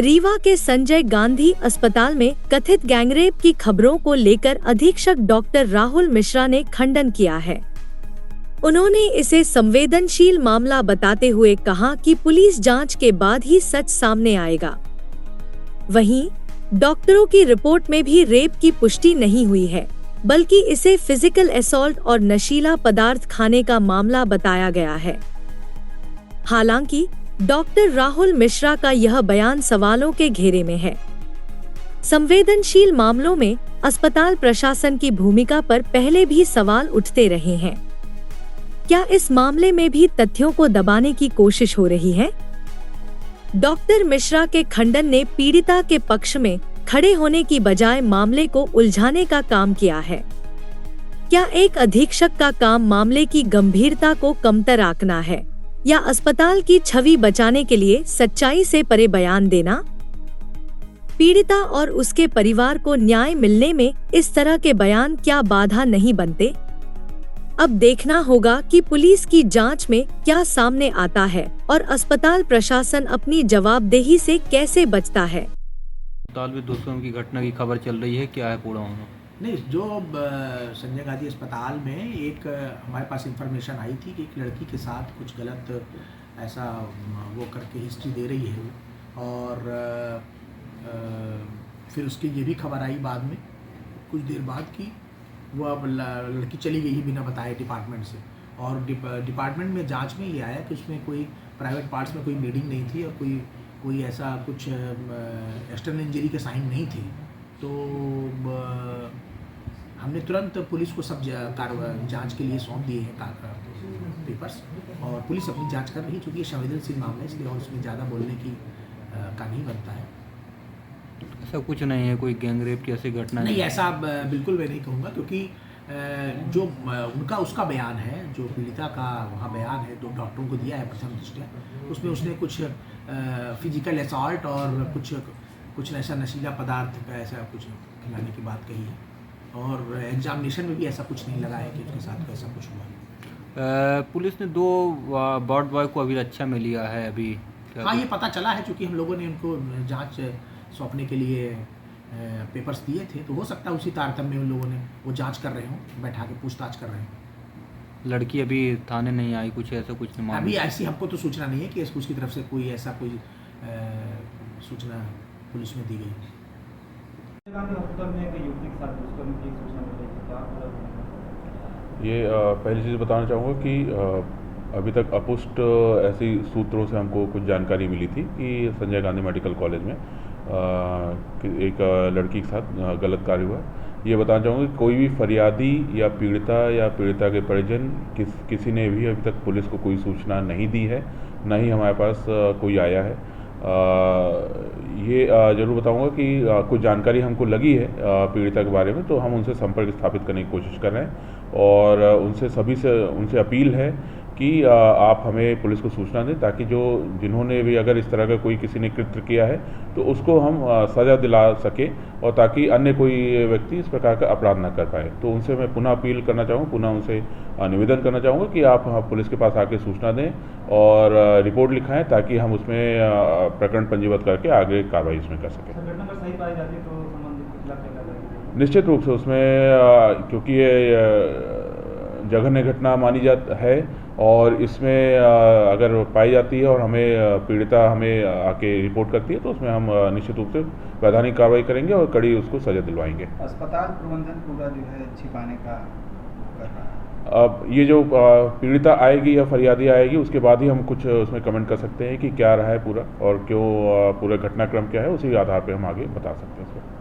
रीवा के संजय गांधी अस्पताल में कथित गैंगरेप की खबरों को लेकर अधीक्षक डॉक्टर राहुल मिश्रा ने खंडन किया है। उन्होंने इसे संवेदनशील मामला बताते हुए कहा कि पुलिस जांच के बाद ही सच सामने आएगा। वहीं डॉक्टरों की रिपोर्ट में भी रेप की पुष्टि नहीं हुई है, बल्कि इसे फिजिकल असॉल्ट और नशीला पदार्थ खाने का मामला बताया गया है। हालांकि डॉक्टर राहुल मिश्रा का यह बयान सवालों के घेरे में है। संवेदनशील मामलों में अस्पताल प्रशासन की भूमिका पर पहले भी सवाल उठते रहे हैं। क्या इस मामले में भी तथ्यों को दबाने की कोशिश हो रही है? डॉक्टर मिश्रा के खंडन ने पीड़िता के पक्ष में खड़े होने की बजाय मामले को उलझाने का काम किया है। क्या एक अधीक्षक का काम मामले की गंभीरता को कमतर आंकना है या अस्पताल की छवि बचाने के लिए सच्चाई से परे बयान देना? पीड़िता और उसके परिवार को न्याय मिलने में इस तरह के बयान क्या बाधा नहीं बनते? अब देखना होगा कि पुलिस की जांच में क्या सामने आता है और अस्पताल प्रशासन अपनी जवाबदेही से कैसे बचता है। अस्पताल में दुष्कर्म की घटना की खबर चल रही है, क्या है पूरा होना? नहीं, जो संजय गांधी अस्पताल में एक हमारे पास इंफॉर्मेशन आई थी कि एक लड़की के साथ कुछ गलत ऐसा वो करके हिस्ट्री दे रही है और फिर उसकी ये भी खबर आई बाद में कुछ देर बाद कि वो अब लड़की चली गई ही बिना बताए डिपार्टमेंट से। और डिपार्टमेंट में जांच में ये आया कि उसमें कोई प्राइवेट पार्ट्स में कोई ब्लीडिंग नहीं थी और कोई ऐसा कुछ एक्सटर्नल इंजरी के साइन नहीं थे। तो हमने तुरंत पुलिस को सब जांच के लिए सौंप दिए हैं पेपर्स और पुलिस अपनी जांच कर रही है, क्योंकि ये संवेदनशील मामला है इसलिए और उसमें ज़्यादा बोलने की का नहीं बनता है। ऐसा कुछ नहीं है, कोई गैंगरेप की ऐसी घटना नहीं, ऐसा बिल्कुल मैं नहीं कहूँगा, क्योंकि जो उनका उसका बयान है, जो पीड़िता का वहाँ बयान है, दो डॉक्टरों को दिया है प्रथम दृष्टया, उसमें उसने कुछ फिजिकल असॉल्ट और कुछ ऐसा नशीला पदार्थ का ऐसा कुछ खिलाने की बात कही है और एग्जामिनेशन में भी ऐसा कुछ नहीं लगा है कि उसके साथ ऐसा कुछ हुआ। पुलिस ने 2 वार्ड बॉय को अभी रक्षा में लिया है अभी। हाँ, ये पता चला है, क्योंकि हम लोगों ने उनको जांच सौंपने के लिए पेपर्स दिए थे, तो हो सकता है उसी तारतम्य में उन लोगों ने वो जांच कर रहे हों, बैठा के पूछताछ कर रहे हैं। लड़की अभी थाने नहीं आई, कुछ ऐसा कुछ नहीं अभी ऐसी हमको तो सूचना नहीं है कि उसकी तरफ से कोई ऐसा कोई सूचना पुलिस में दी गई। ये पहली चीज़ बताना चाहूँगा कि अभी तक अपुष्ट ऐसी सूत्रों से हमको कुछ जानकारी मिली थी कि संजय गांधी मेडिकल कॉलेज में एक लड़की के साथ गलत कार्य हुआ। ये बताना चाहूँगा कि कोई भी फरियादी या पीड़िता के परिजन किसी ने भी अभी तक पुलिस को कोई सूचना नहीं दी है, ना ही हमारे पास कोई आया है। ये ज़रूर बताऊंगा कि कुछ जानकारी हमको लगी है पीड़िता के बारे में, तो हम उनसे संपर्क स्थापित करने की कोशिश कर रहे हैं और उनसे अपील है कि आप हमें पुलिस को सूचना दें, ताकि जिन्होंने भी अगर इस तरह का कोई किसी ने कृत्य किया है तो उसको हम सज़ा दिला सके और ताकि अन्य कोई व्यक्ति इस प्रकार का अपराध न कर पाए। तो उनसे मैं पुनः अपील करना चाहूँगा, पुनः उनसे निवेदन करना चाहूँगा कि आप पुलिस के पास आके सूचना दें और रिपोर्ट लिखाएं, ताकि हम उसमें प्रकरण पंजीबद्ध करके आगे कार्रवाई इसमें कर सकें। निश्चित रूप से उसमें क्योंकि ये जघन्य घटना मानी जाती है और इसमें अगर पाई जाती है और पीड़िता हमें आके रिपोर्ट करती है तो उसमें हम निश्चित रूप से वैधानिक कार्रवाई करेंगे और कड़ी उसको सजा दिलवाएंगे। अस्पताल प्रबंधन पूरा जो है छिपाने का कर रहा है। अब ये जो पीड़िता आएगी या फरियादी आएगी उसके बाद ही हम कुछ उसमें कमेंट कर सकते हैं कि क्या रहा है पूरा और क्यों पूरा घटनाक्रम क्या है, उसी आधार पर हम आगे बता सकते हैं।